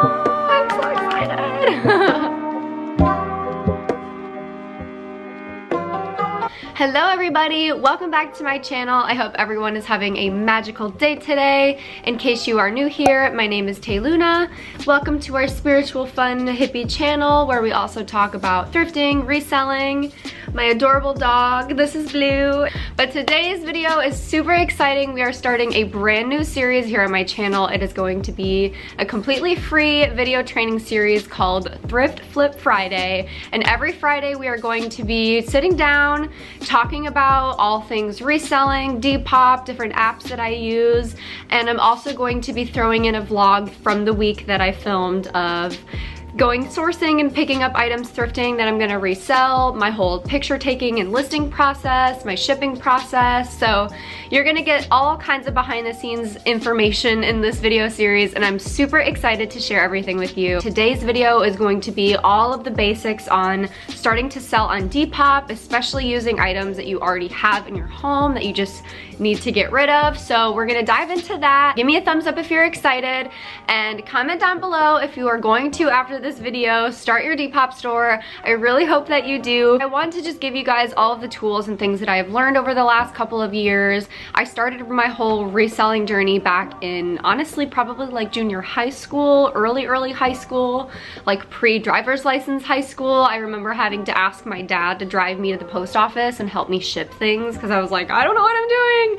I'm so excited. Hello everybody, welcome back to my channel. I hope everyone is having a magical day today. In case you are new here, my name is Tayluna. Welcome to our spiritual fun hippie channel where we also talk about thrifting, reselling, my adorable dog, this is Blue. But today's video is super exciting. We are starting a brand new series here on my channel. It is going to be a completely free video training series called Thrift Flip Friday. And every Friday we are going to be sitting down, talking about all things reselling, Depop, different apps that I use. And I'm also going to be throwing in a vlog from the week that I filmed of going sourcing and picking up items thrifting that I'm gonna resell, my whole picture taking and listing process, my shipping process. So you're gonna get all kinds of behind the scenes information in this video series, and I'm super excited to share everything with you. Today's video is going to be all of the basics on starting to sell on Depop, especially using items that you already have in your home that you just need to get rid of. So we're gonna dive into that. Give me a thumbs up if you're excited, and comment down below if you are going to, after this video, start your Depop store. I really hope that you do. I want to just give you guys all of the tools and things that I have learned over the last couple of years. I started my whole reselling journey back in, honestly, probably like junior high school, early high school, like pre-driver's license high school. I remember having to ask my dad to drive me to the post office and help me ship things because I was like, I don't know what I'm doing.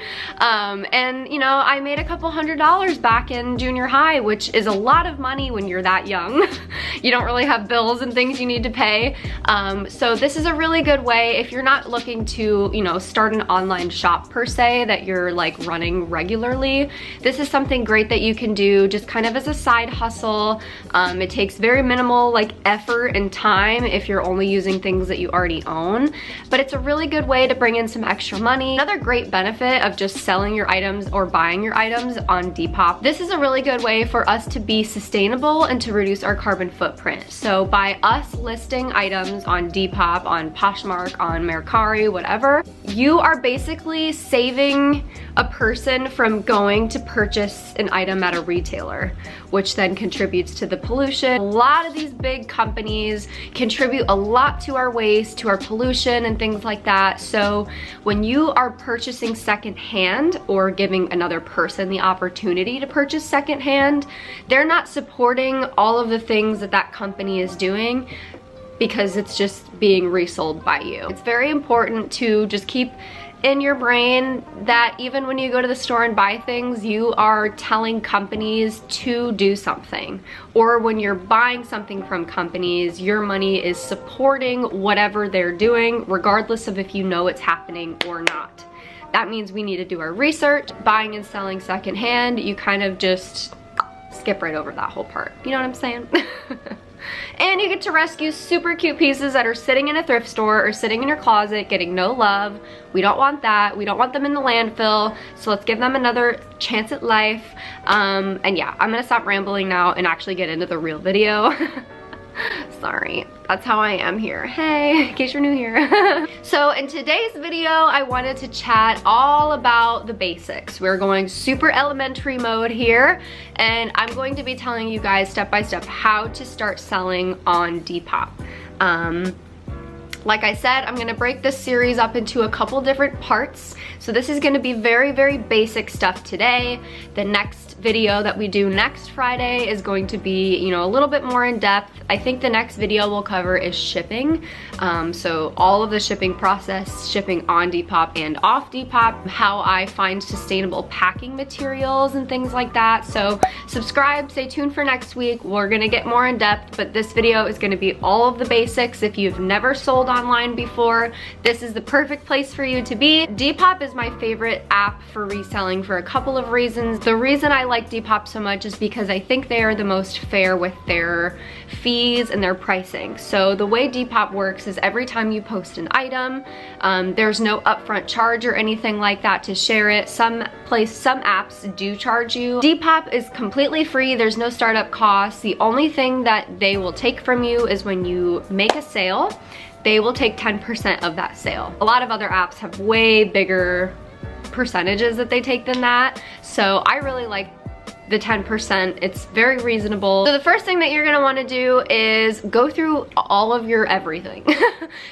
And you know, I made a couple $100s back in junior high, which is a lot of money when you're that young. You don't really have bills and things you need to pay. So this is a really good way if you're not looking to, you know, start an online shop per se that you're like running regularly. This is something great that you can do just kind of as a side hustle. It takes very minimal like effort and time if you're only using things that you already own, but it's a really good way to bring in some extra money. Another great benefit of just selling your items or buying your items on Depop, this is a really good way for us to be sustainable and to reduce our carbon footprint. So by us listing items on Depop, on Poshmark, on Mercari, whatever, you are basically saving a person from going to purchase an item at a retailer, which then contributes to the pollution. A lot of these big companies contribute a lot to our waste, to our pollution and things like that. So when you are purchasing secondhand or giving another person the opportunity to purchase secondhand, they're not supporting all of the things that that company is doing because it's just being resold by you. It's very important to just keep in your brain that even when you go to the store and buy things, you are telling companies to do something. Or when you're buying something from companies, your money is supporting whatever they're doing, regardless of if you know it's happening or not. That means we need to do our research. Buying and selling secondhand, you kind of just skip right over that whole part. You know what I'm saying? And you get to rescue super cute pieces that are sitting in a thrift store or sitting in your closet getting no love. We don't want that. We don't want them in the landfill. So let's give them another chance at life. And yeah, I'm gonna stop rambling now and actually get into the real video. Sorry, that's how I am here. Hey, in case you're new here. So in today's video, I wanted to chat all about the basics. We're going super elementary mode here, and I'm going to be telling you guys step by step how to start selling on Depop. Like I said, I'm gonna break this series up into a couple different parts. So this is gonna be very, very basic stuff today. The next video that we do next Friday is going to be, you know, a little bit more in depth. I think the next video we'll cover is shipping. So all of the shipping process, shipping on Depop and off Depop, how I find sustainable packing materials and things like that. So subscribe, stay tuned for next week. We're gonna get more in depth, but this video is gonna be all of the basics. If you've never sold online before, this is the perfect place for you to be. Depop is my favorite app for reselling for a couple of reasons. The reason I like Depop so much is because I think they are the most fair with their fees and their pricing. So the way Depop works is every time you post an item, there's no upfront charge or anything like that to share it. Some apps do charge you. Depop is completely free. There's no startup costs. The only thing that they will take from you is when you make a sale, they will take 10% of that sale. A lot of other apps have way bigger percentages that they take than that. So I really like the 10%. It's very reasonable. So the first thing that you're gonna wanna do is go through all of your everything.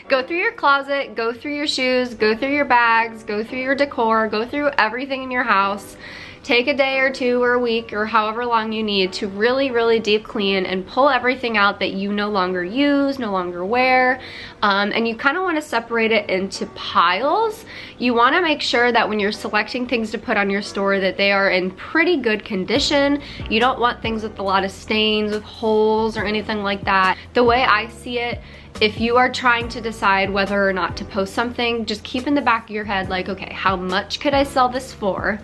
Go through your closet, go through your shoes, go through your bags, go through your decor, go through everything in your house. Take a day or two or a week or however long you need to really deep clean and pull everything out that you no longer use, no longer wear. And you kind of want to separate it into piles. You want to make sure that when you're selecting things to put on your store that they are in pretty good condition. You don't want things with a lot of stains, with holes or anything like that. The way I see it, if you are trying to decide whether or not to post something, just keep in the back of your head like, okay, how much could I sell this for?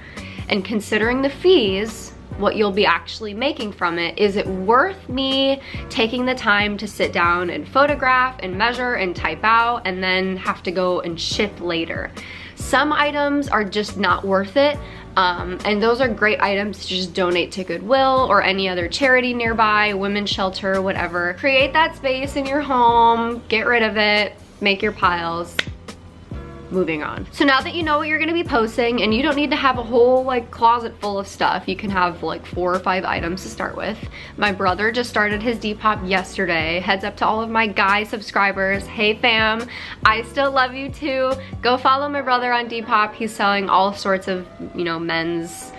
And considering the fees, what you'll be actually making from it, is it worth me taking the time to sit down and photograph and measure and type out and then have to go and ship later? Some items are just not worth it. And those are great items to just donate to Goodwill or any other charity nearby, women's shelter, whatever. Create that space in your home, get rid of it, make your piles. Moving on. So now that you know what you're gonna be posting, and you don't need to have a whole like closet full of stuff, you can have like 4 or 5 items to start with. My brother just started his Depop yesterday. Heads up to all of my guy subscribers. Hey fam, I still love you too. Go follow my brother on Depop. He's selling all sorts of, you know, men's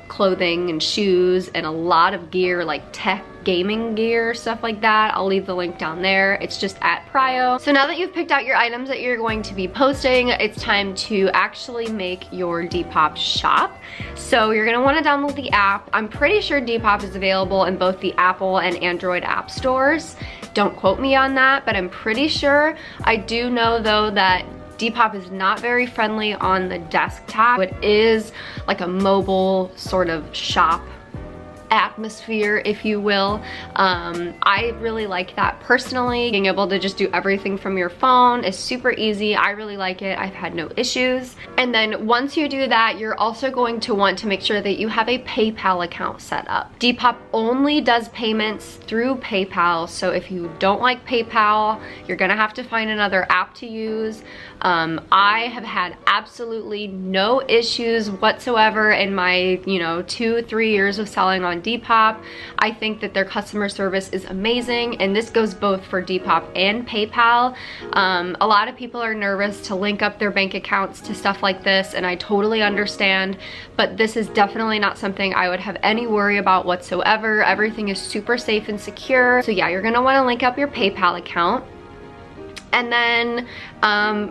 clothing and shoes and a lot of gear, like tech gaming gear, stuff like that. I'll leave the link down there. It's just at Prio. So now that you've picked out your items that you're going to be posting, it's time to actually make your Depop shop. So you're gonna wanna download the app. I'm pretty sure Depop is available in both the Apple and Android app stores. Don't quote me on that, but I'm pretty sure. I do know though that Depop is not very friendly on the desktop. It is like a mobile sort of shop atmosphere, if you will. I really like that personally. Being able to just do everything from your phone is super easy. I really like it. I've had no issues. And then once you do that, you're also going to want to make sure that you have a PayPal account set up. Depop only does payments through PayPal, so if you don't like PayPal, you're gonna have to find another app to use. I have had absolutely no issues whatsoever in my, 2-3 years of selling on Depop. I think that their customer service is amazing, and this goes both for Depop and PayPal. A lot of people are nervous to link up their bank accounts to stuff like this, and I totally understand, but this is definitely not something I would have any worry about whatsoever. Everything is super safe and secure. So yeah, you're gonna wanna link up your PayPal account and then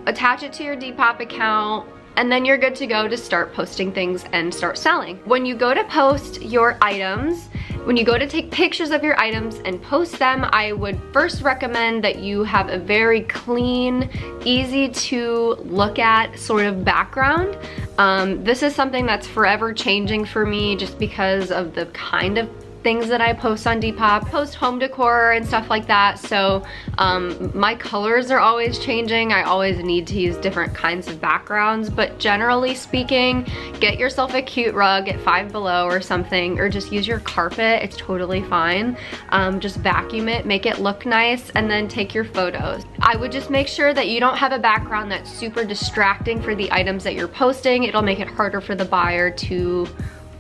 attach it to your Depop account, and then you're good to go to start posting things and start selling. When you go to post your items, when you go to take pictures of your items and post them, I would first recommend that you have a very clean, easy to look at sort of background. This is something that's forever changing for me just because of the kind of things that I post on Depop. Post home decor and stuff like that, so my colors are always changing. I always need to use different kinds of backgrounds, but generally speaking, get yourself a cute rug at Five Below or something, or just use your carpet. It's totally fine. Just vacuum it, make it look nice, and then take your photos. I would just make sure that you don't have a background that's super distracting for the items that you're posting. It'll make it harder for the buyer to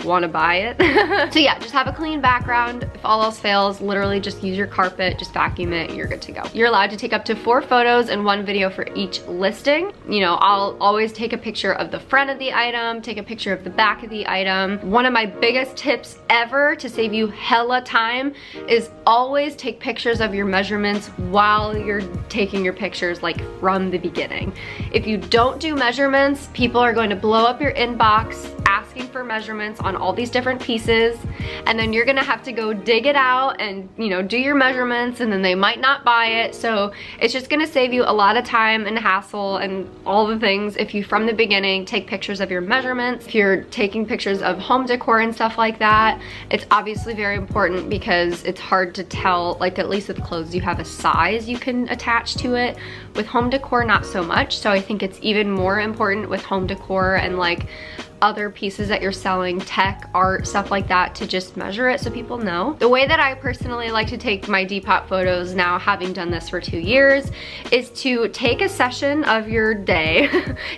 want to buy it. So yeah, just have a clean background. If all else fails, literally just use your carpet, just vacuum it, you're good to go. You're allowed to take up to 4 photos and 1 video for each listing. I'll always take a picture of the front of the item, take a picture of the back of the item. One of my biggest tips ever to save you hella time is always take pictures of your measurements while you're taking your pictures, like from the beginning. If you don't do measurements, people are going to blow up your inbox asking for measurements on all these different pieces, and then you're gonna have to go dig it out and do your measurements, and then they might not buy it. So it's just gonna save you a lot of time and hassle and all the things if you from the beginning take pictures of your measurements. If you're taking pictures of home decor and stuff like that, it's obviously very important because it's hard to tell, like at least with clothes you have a size you can attach to it. With home decor, not so much. So I think it's even more important with home decor and like other pieces that you're selling, tech, art, stuff like that, to just measure it so people know. The way that I personally like to take my Depop photos now, having done this for 2 years, is to take a session of your day,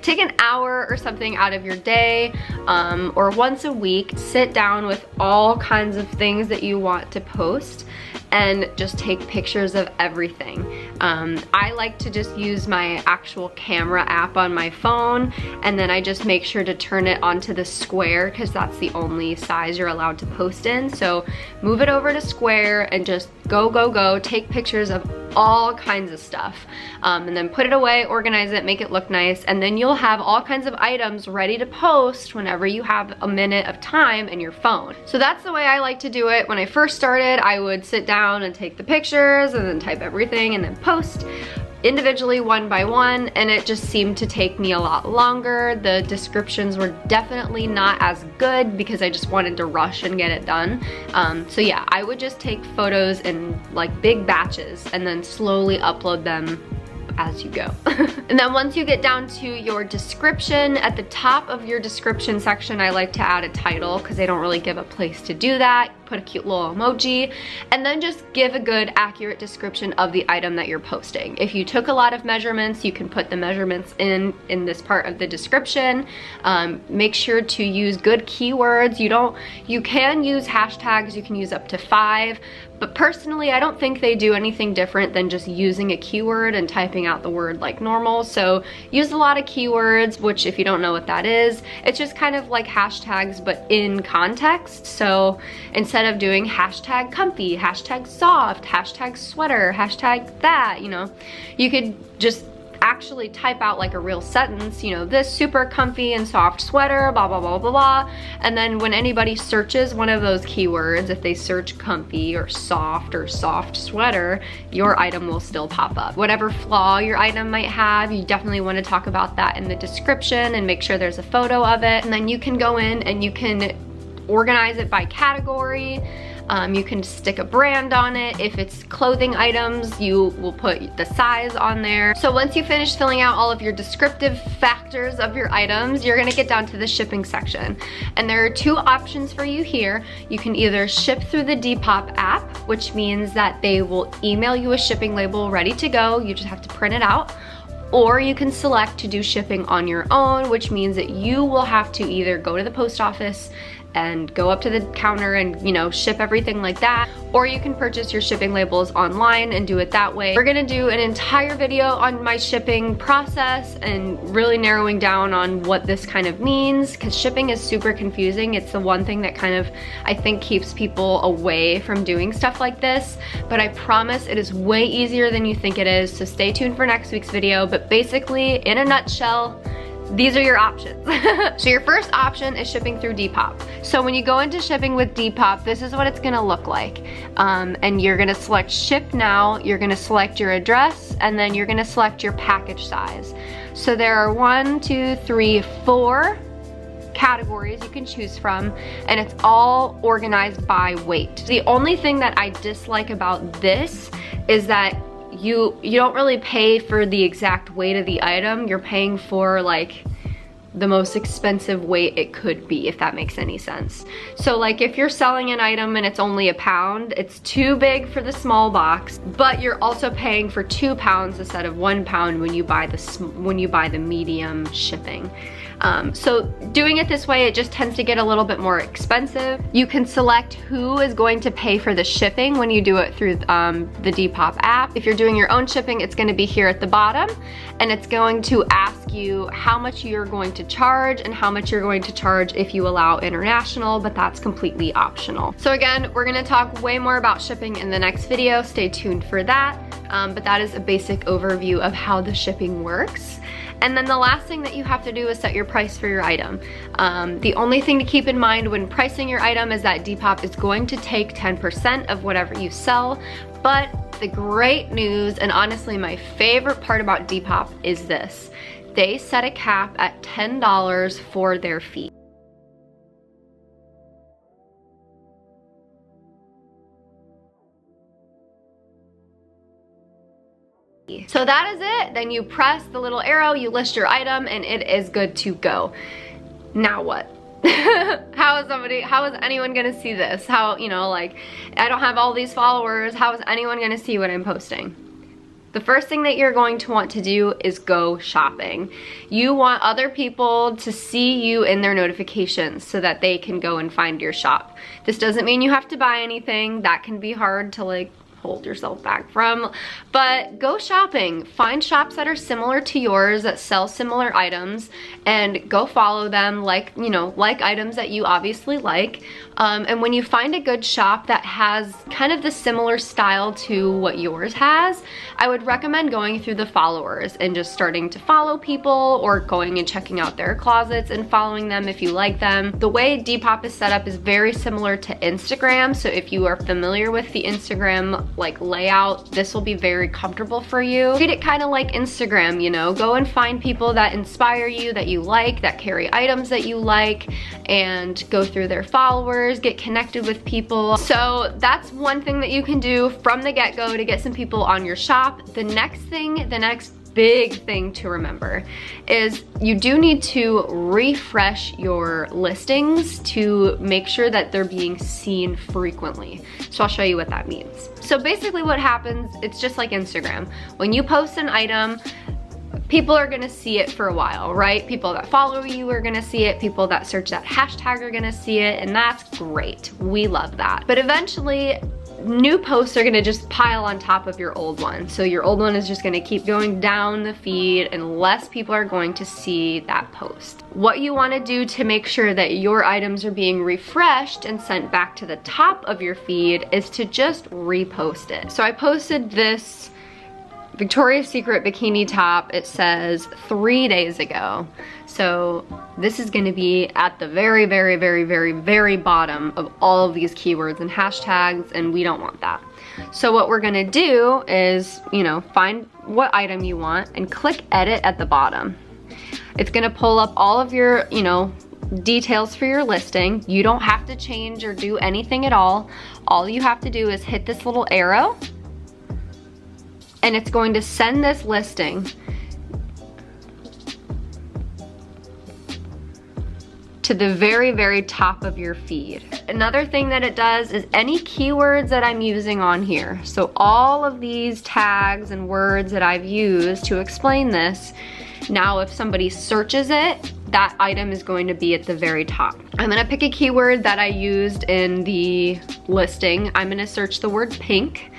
take an hour or something out of your day, or once a week, sit down with all kinds of things that you want to post and just take pictures of everything. I like to just use my actual camera app on my phone, and then I just make sure to turn it onto the square because that's the only size you're allowed to post in. So move it over to square and just go, take pictures of all kinds of stuff, and then put it away, organize it, make it look nice, and then you'll have all kinds of items ready to post whenever you have a minute of time in your phone. So that's the way I like to do it. When I first started, I would sit down and take the pictures and then type everything and then post individually one by one, and it just seemed to take me a lot longer. The descriptions were definitely not as good because I just wanted to rush and get it done. So yeah, I would just take photos in like big batches and then slowly upload them as you go. And then once you get down to your description, at the top of your description section, I like to add a title because they don't really give a place to do that. Put a cute little emoji, and then just give a good, accurate description of the item that you're posting. If you took a lot of measurements, you can put the measurements in this part of the description. Make sure to use good keywords. You can use hashtags, you can use up to 5, but personally, I don't think they do anything different than just using a keyword and typing out the word like normal. So use a lot of keywords, which if you don't know what that is, it's just kind of like hashtags, but in context. So instead of doing hashtag comfy, hashtag soft, hashtag sweater, hashtag that, you know, you could just actually type out like a real sentence, you know, this super comfy and soft sweater, blah, blah, blah, blah, blah. And then when anybody searches one of those keywords, if they search comfy or soft sweater, your item will still pop up. Whatever flaw your item might have, you definitely want to talk about that in the description and make sure there's a photo of it. And then you can go in and you can organize it by category. You can stick a brand on it. If it's clothing items, you will put the size on there. So once you finish filling out all of your descriptive factors of your items, you're gonna get down to the shipping section. And there are 2 options for you here. You can either ship through the Depop app, which means that they will email you a shipping label ready to go. You just have to print it out. Or you can select to do shipping on your own, which means that you will have to either go to the post office and go up to the counter and, you know, ship everything like that, or you can purchase your shipping labels online and do it that way. We're gonna do an entire video on my shipping process and really narrowing down on what this kind of means, because shipping is super confusing. It's the one thing that kind of, I think, keeps people away from doing stuff like this, but I promise it is way easier than you think it is, so stay tuned for next week's video. But basically, in a nutshell, these are your options. So your first option is shipping through Depop. So when you go into shipping with Depop, this is what it's gonna look like. And you're gonna select ship now, you're gonna select your address, and then you're gonna select your package size. So there are 1, 2, 3, 4 categories you can choose from, and it's all organized by weight. The only thing that I dislike about this is that you don't really pay for the exact weight of the item. You're paying for like the most expensive weight it could be, if that makes any sense. So like if you're selling an item and it's only £1, it's too big for the small box, but you're also paying for 2 pounds instead of 1 pound when you buy the medium shipping. So doing it this way, it just tends to get a little bit more expensive. You can select who is going to pay for the shipping when you do it through the Depop app. If you're doing your own shipping, it's going to be here at the bottom, and it's going to ask you how much you're going to charge and how much you're going to charge if you allow international, but that's completely optional. So again, we're going to talk way more about shipping in the next video. Stay tuned for that. But that is a basic overview of how the shipping works. And then the last thing that you have to do is set your price for your item. The only thing to keep in mind when pricing your item is that Depop is going to take 10% of whatever you sell, but the great news, and honestly my favorite part about Depop, is this. They set a cap at $10 for their fee. So that is it. Then you press the little arrow, you list your item, and it is good to go. now what? How is anyone gonna see this? How, you know, like, I don't have all these followers. How is anyone gonna see what I'm posting? The first thing that you're going to want to do is go shopping. You want other people to see you in their notifications so that they can go and find your shop. This doesn't mean you have to buy anything. That can be hard to like hold yourself back from, but go shopping. Find shops that are similar to yours that sell similar items and go follow them, like, you know, like items that you obviously like. And when you find a good shop that has kind of the similar style to what yours has, I would recommend going through the followers and just starting to follow people, or going and checking out their closets and following them if you like them. The way Depop is set up is very similar to Instagram, so if you are familiar with the Instagram like layout, this will be very comfortable for you. Treat it kind of like Instagram, you know, go and find people that inspire you, that you like, that carry items that you like, and go through their followers, get connected with people. So that's one thing that you can do from the get-go to get some people on your shop. The next big thing to remember is you do need to refresh your listings to make sure that they're being seen frequently. So I'll show you what that means. So basically what happens, it's just like Instagram. When you post an item, people are gonna see it for a while, right? People that follow you are gonna see it, people that search that hashtag are gonna see it, and that's great. We love that. But eventually, new posts are gonna just pile on top of your old one. So your old one is just gonna keep going down the feed and less people are going to see that post. What you wanna do to make sure that your items are being refreshed and sent back to the top of your feed is to just repost it. So I posted this Victoria's Secret bikini top, it says 3 days ago. So this is gonna be at the very, very, very, very, very bottom of all of these keywords and hashtags, and we don't want that. So what we're gonna do is, you know, find what item you want and click edit at the bottom. It's gonna pull up all of your, you know, details for your listing. You don't have to change or do anything at all. All you have to do is hit this little arrow, and it's going to send this listing to the very, very top of your feed. Another thing that it does is any keywords that I'm using on here, so all of these tags and words that I've used to explain this, now if somebody searches it, that item is going to be at the very top. I'm gonna pick a keyword that I used in the listing. I'm gonna search the word pink.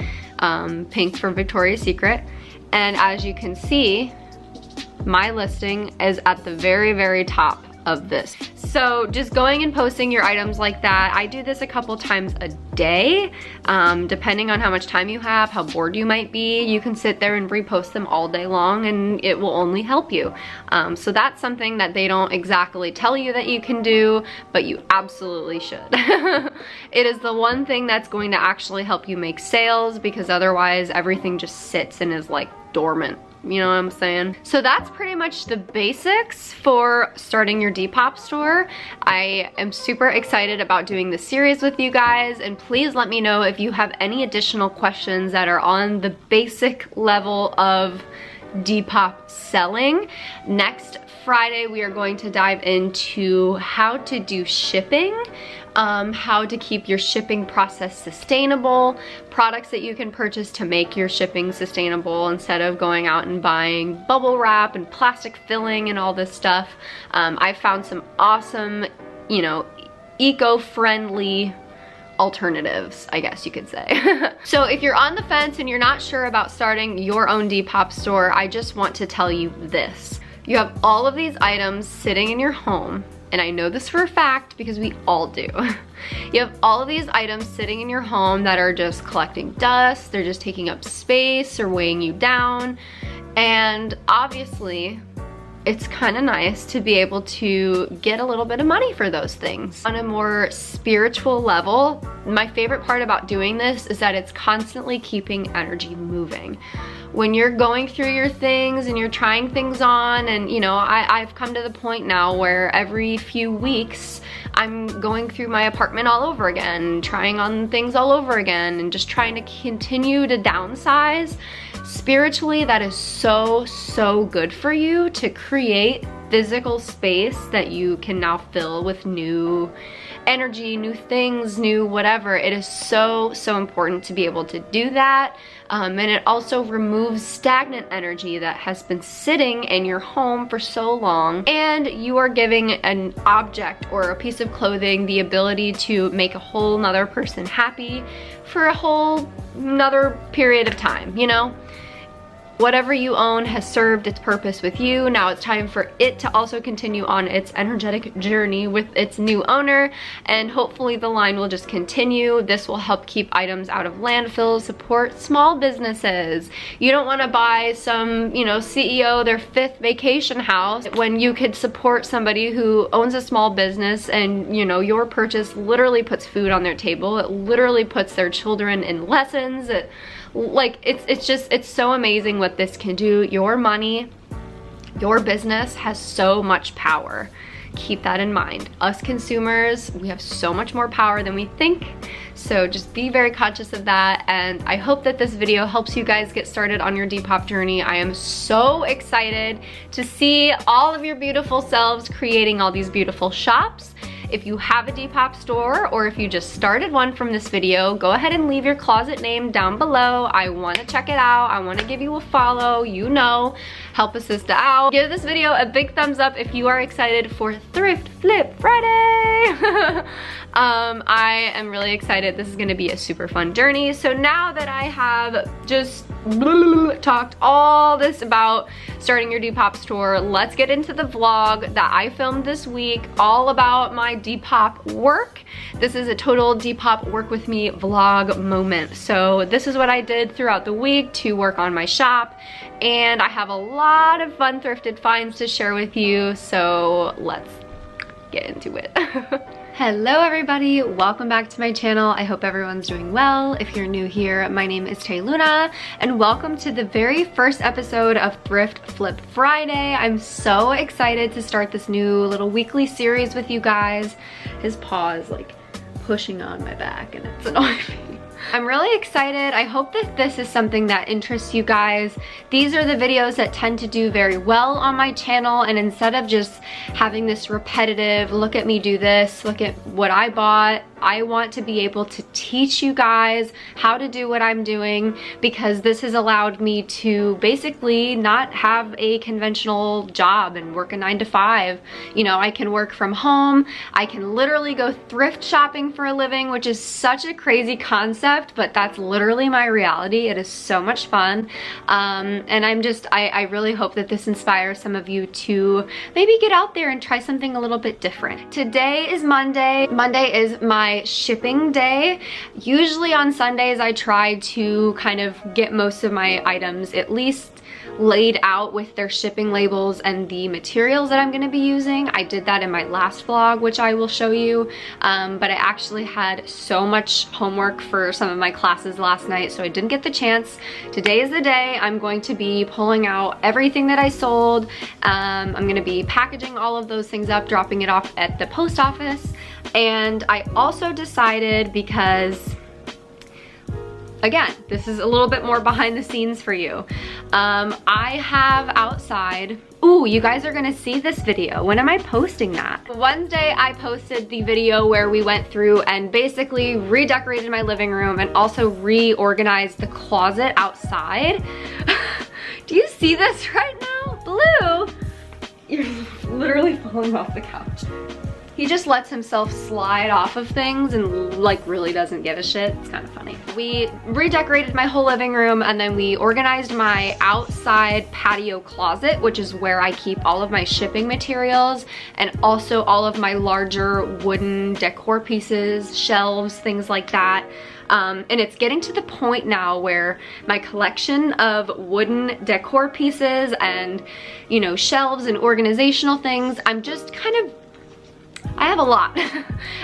Pink for Victoria's Secret, and as you can see, my listing is at the very, very top of this. So just going and posting your items like that, I do this a couple times a day, depending on how much time you have, how bored you might be. You can sit there and repost them all day long and it will only help you. So that's something that they don't exactly tell you that you can do, but you absolutely should. It is the one thing that's going to actually help you make sales, because otherwise everything just sits and is like dormant. You know what I'm saying? So that's pretty much the basics for starting your Depop store. I am super excited about doing this series with you guys, and please let me know if you have any additional questions that are on the basic level of Depop selling. Next Friday, we are going to dive into how to do shipping, how to keep your shipping process sustainable, products that you can purchase to make your shipping sustainable instead of going out and buying bubble wrap and plastic filling and all this stuff. I found some awesome, you know, eco-friendly alternatives, I guess you could say. So if you're on the fence and you're not sure about starting your own Depop store, I just want to tell you this. You have all of these items sitting in your home, and I know this for a fact because we all do. You have all of these items sitting in your home that are just collecting dust, they're just taking up space or weighing you down, and obviously it's kind of nice to be able to get a little bit of money for those things. On a more spiritual level, my favorite part about doing this is that it's constantly keeping energy moving. When you're going through your things and you're trying things on, and you know, I've come to the point now where every few weeks I'm going through my apartment all over again, trying on things all over again, and just trying to continue to downsize. Spiritually, that is so, so good for you to create physical space that you can now fill with new energy, new things, new whatever. It is so important to be able to do that. And it also removes stagnant energy that has been sitting in your home for so long. And you are giving an object or a piece of clothing the ability to make a whole nother person happy for a whole nother period of time, you know? Whatever you own has served its purpose with you. Now it's time for it to also continue on its energetic journey with its new owner, and hopefully the line will just continue. This will help keep items out of landfills, support small businesses. You don't want to buy some, you know, CEO their 5th vacation house when you could support somebody who owns a small business, and you know, your purchase literally puts food on their table. It literally puts their children in lessons. It's so amazing what this can do. Your money, your business has so much power. Keep that in mind. Us consumers, we have so much more power than we think. So just be very conscious of that. And I hope that this video helps you guys get started on your Depop journey. I am so excited to see all of your beautiful selves creating all these beautiful shops. If you have a Depop store, or if you just started one from this video, go ahead and leave your closet name down below. I want to check it out. I want to give you a follow, you know, help a sister out. Give this video a big thumbs up if you are excited for Thrift Flip Friday. I am really excited. This is going to be a super fun journey. So now that I have just talked all this about starting your Depop store, let's get into the vlog that I filmed this week all about my Depop work. This is a total Depop work with me vlog moment. So this is what I did throughout the week to work on my shop, and I have a lot of fun thrifted finds to share with you, so let's get into it. Hello everybody, welcome back to my channel. I hope everyone's doing well. If you're new here, my name is Luna, and welcome to the very first episode of Thrift Flip Friday. I'm so excited to start this new little weekly series with you guys. His paw is like pushing on my back and it's annoying me. I'm really excited. I hope that this is something that interests you guys. These are the videos that tend to do very well on my channel, and instead of just having this repetitive, look at me do this, look at what I bought, I want to be able to teach you guys how to do what I'm doing, because this has allowed me to basically not have a conventional job and work a 9 to 5. You know, I can work from home. I can literally go thrift shopping for a living, which is such a crazy concept, but that's literally my reality. It is so much fun. And I really hope that this inspires some of you to maybe get out there and try something a little bit different. Today is Monday. Monday is my shipping day. Usually on Sundays I try to kind of get most of my items at least laid out with their shipping labels and the materials that I'm going to be using. I did that in my last vlog, which I will show you, but I actually had so much homework for some of my classes last night, so I didn't get the chance. Today is the day I'm going to be pulling out everything that I sold. I'm going to be packaging all of those things up, dropping it off at the post office. And I also decided, because again, this is a little bit more behind the scenes for you. I have outside, ooh, you guys are gonna see this video. When am I posting that? Wednesday, I posted the video where we went through and basically redecorated my living room and also reorganized the closet outside. Do you see this right now? Blue, you're literally falling off the couch. He just lets himself slide off of things and like really doesn't give a shit. It's kind of funny. We redecorated my whole living room, and then we organized my outside patio closet, which is where I keep all of my shipping materials and also all of my larger wooden decor pieces, shelves, things like that. And it's getting to the point now where my collection of wooden decor pieces and, you know, shelves and organizational things, I'm just kind of I have a lot.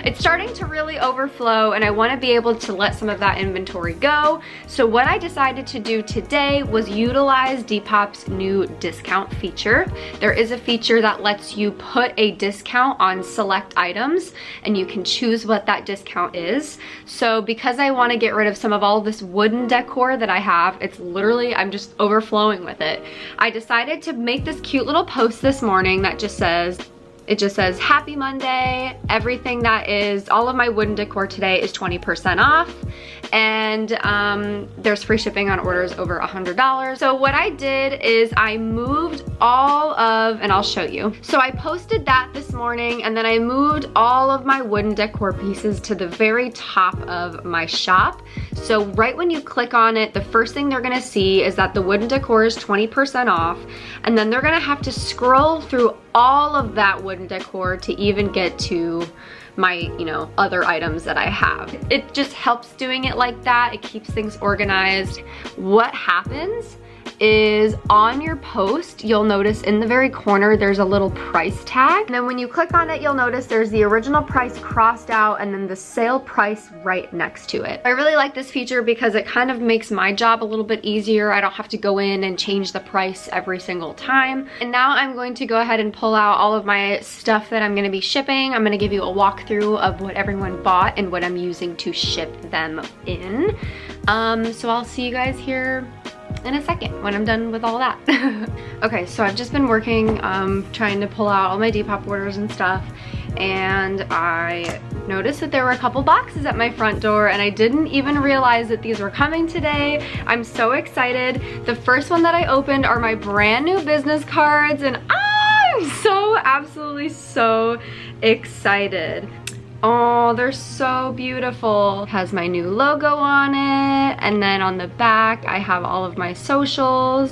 It's starting to really overflow and I want to be able to let some of that inventory go. So what I decided to do today was utilize Depop's new discount feature. There is a feature that lets you put a discount on select items and you can choose what that discount is. So because I want to get rid of some of all this wooden decor that I have, it's literally, I'm just overflowing with it. I decided to make this cute little post this morning that just says, happy Monday. Everything that is, all of my wooden decor today is 20% off. And there's free shipping on orders over $100. So what I did is I moved all of, and I'll show you. So I posted that this morning and then I moved all of my wooden decor pieces to the very top of my shop. So right when you click on it, the first thing they're gonna see is that the wooden decor is 20% off. And then they're gonna have to scroll through all of that wooden decor to even get to my, other items that I have. It just helps doing it like that. It keeps things organized. What happens is on your post, you'll notice in the very corner, there's a little price tag. And then when you click on it, you'll notice there's the original price crossed out and then the sale price right next to it. I really like this feature because it kind of makes my job a little bit easier. I don't have to go in and change the price every single time. And now I'm going to go ahead and pull out all of my stuff that I'm gonna be shipping. I'm gonna give you a walkthrough of what everyone bought and what I'm using to ship them in. So I'll see you guys here in a second when I'm done with all that. Okay, so I've just been working, trying to pull out all my Depop orders and stuff, and I noticed that there were a couple boxes at my front door and I didn't even realize that these were coming today. I'm so excited. The first one that I opened are my brand new business cards and I'm so absolutely so excited. Oh, they're so beautiful. It has my new logo on it, and then on the back I have all of my socials,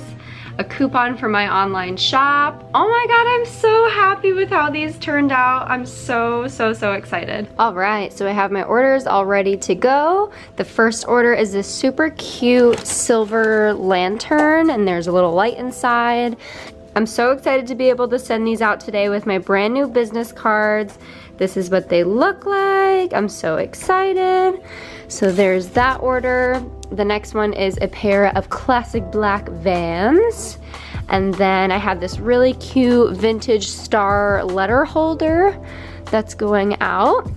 a coupon for my online shop. Oh my god, I'm so happy with how these turned out. I'm so excited. All right, so I have my orders all ready to go. The first order is this super cute silver lantern, and there's a little light inside. I'm so excited to be able to send these out today with my brand new business cards. This is what they look like. I'm so excited. So there's that order. The next one is a pair of classic black Vans. And then I have this really cute vintage star letter holder that's going out.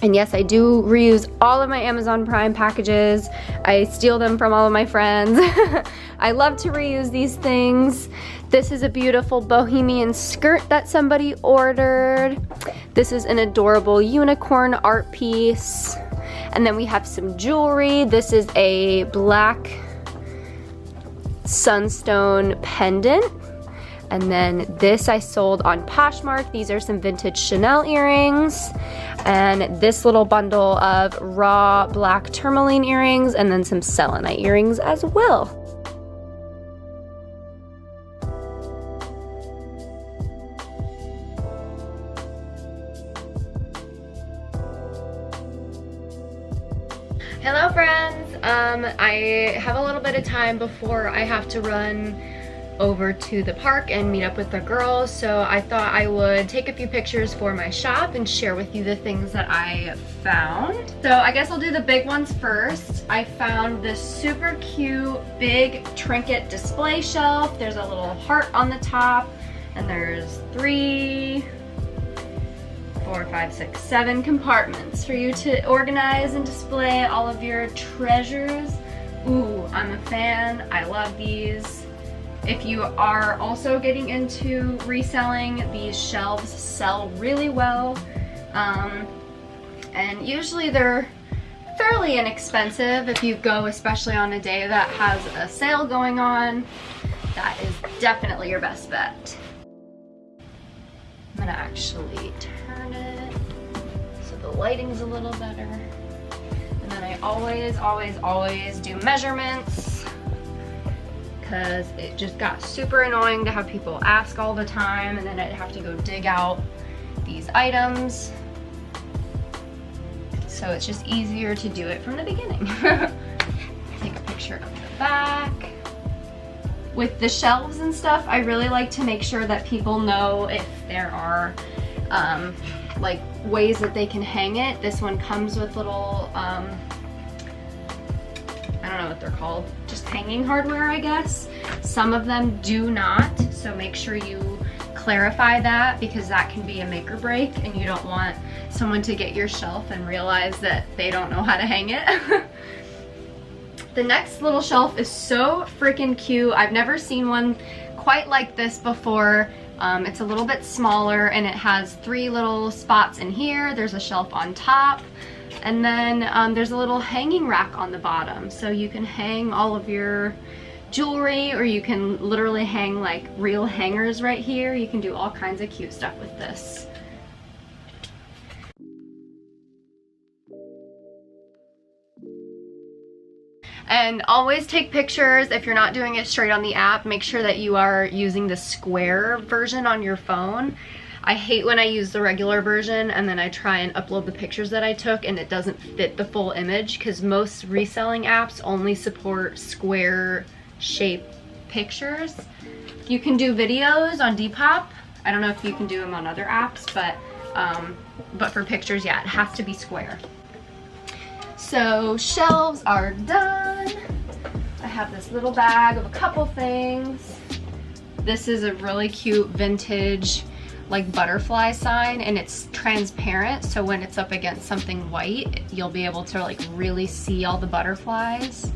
And yes, I do reuse all of my Amazon Prime packages. I steal them from all of my friends. I love to reuse these things. This is a beautiful bohemian skirt that somebody ordered. This is an adorable unicorn art piece. And then we have some jewelry. This is a black sunstone pendant. And then this I sold on Poshmark. These are some vintage Chanel earrings. And this little bundle of raw black tourmaline earrings and then some selenite earrings as well. Hello friends, I have a little bit of time before I have to run over to the park and meet up with the girls, so I thought I would take a few pictures for my shop and share with you the things that I found. So I guess I'll do the big ones first. I found this super cute big trinket display shelf. There's a little heart on the top and there's 3, 4, 5, 6, 7 compartments for you to organize and display all of your treasures. Ooh, I'm a fan. I love these. If you are also getting into reselling, these shelves sell really well. And usually they're fairly inexpensive if you go especially on a day that has a sale going on. That is definitely your best bet. I'm gonna actually turn it so the lighting's a little better. And then I always do measurements because it just got super annoying to have people ask all the time and then I'd have to go dig out these items. So it's just easier to do it from the beginning. Take a picture of the back. With the shelves and stuff, I really like to make sure that people know if there are like ways that they can hang it. This one comes with little, I don't know what they're called, just hanging hardware, I guess. Some of them do not, so make sure you clarify that, because that can be a make or break, and you don't want someone to get your shelf and realize that they don't know how to hang it. The next little shelf is so freaking cute. I've never seen one quite like this before. It's a little bit smaller, and it has 3 little spots in here. There's a shelf on top, and then there's a little hanging rack on the bottom, so you can hang all of your jewelry, or you can literally hang like real hangers right here. You can do all kinds of cute stuff with this. And always take pictures. If you're not doing it straight on the app, make sure that you are using the square version on your phone. I hate when I use the regular version and then I try and upload the pictures that I took and it doesn't fit the full image, because most reselling apps only support square shape pictures. You can do videos on Depop. I don't know if you can do them on other apps, but for pictures, yeah, it has to be square. So shelves are done. I have this little bag of a couple things. This is a really cute vintage like butterfly sign, and it's transparent, so when it's up against something white, you'll be able to like really see all the butterflies.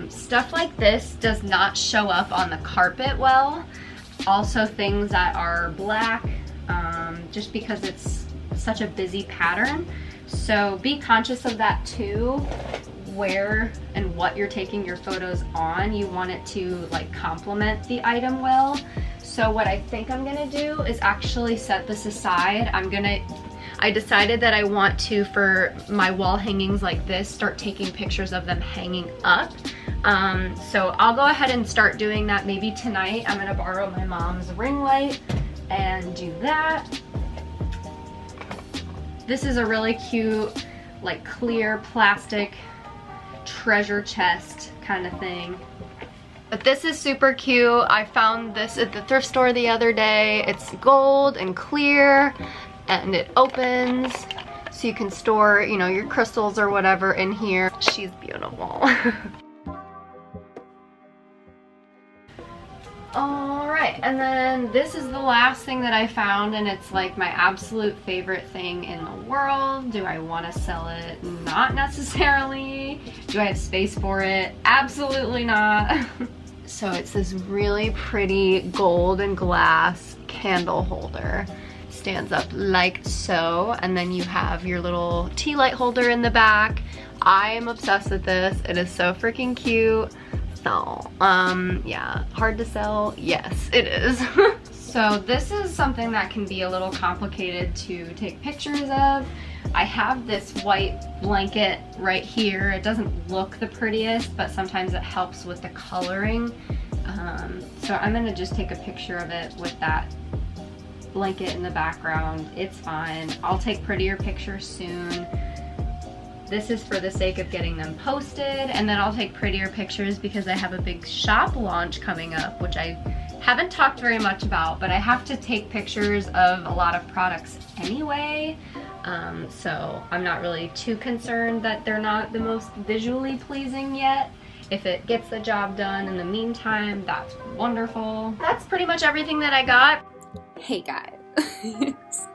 Stuff like this does not show up on the carpet well. Also things that are black, just because it's such a busy pattern. So be conscious of that too, where and what you're taking your photos on. You want it to like complement the item well. So what I think I'm gonna do is actually set this aside. I decided that I want to, for my wall hangings like this, start taking pictures of them hanging up. So I'll go ahead and start doing that maybe tonight. I'm gonna borrow my mom's ring light and do that. This is a really cute, like clear plastic treasure chest kind of thing. But this is super cute. I found this at the thrift store the other day. It's gold and clear, and it opens so you can store, you know, your crystals or whatever in here. She's beautiful. Alright, and then this is the last thing that I found, and it's like my absolute favorite thing in the world. Do I want to sell it? Not necessarily. Do I have space for it? Absolutely not. So it's this really pretty gold and glass candle holder. Stands up like so, and then you have your little tea light holder in the back. I am obsessed with this. It is so freaking cute. So, yeah, hard to sell? Yes, it is. So this is something that can be a little complicated to take pictures of. I have this white blanket right here. It doesn't look the prettiest, but sometimes it helps with the coloring. So I'm gonna just take a picture of it with that blanket in the background. It's fine. I'll take prettier pictures soon. This is for the sake of getting them posted, and then I'll take prettier pictures because I have a big shop launch coming up, which I haven't talked very much about, but I have to take pictures of a lot of products anyway. So I'm not really too concerned that they're not the most visually pleasing yet. If it gets the job done in the meantime, that's wonderful. That's pretty much everything that I got. Hey guys.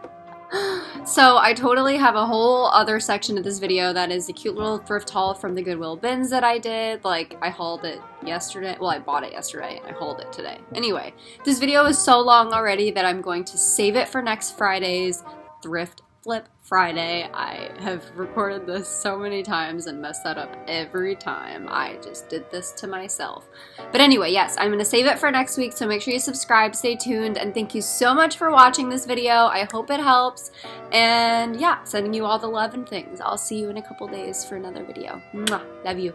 So I totally have a whole other section of this video that is a cute little thrift haul from the Goodwill bins that I did. Like, I hauled it yesterday. Well, I bought it yesterday and I hauled it today. Anyway, this video is so long already that I'm going to save it for next Friday's Thrift Flip Friday. I have recorded this so many times and messed that up every time. I just did this to myself. But anyway, yes, I'm gonna save it for next week, so make sure you subscribe, stay tuned, and thank you so much for watching this video. I hope it helps. And yeah, sending you all the love and things. I'll see you in a couple days for another video. Mwah. Love you.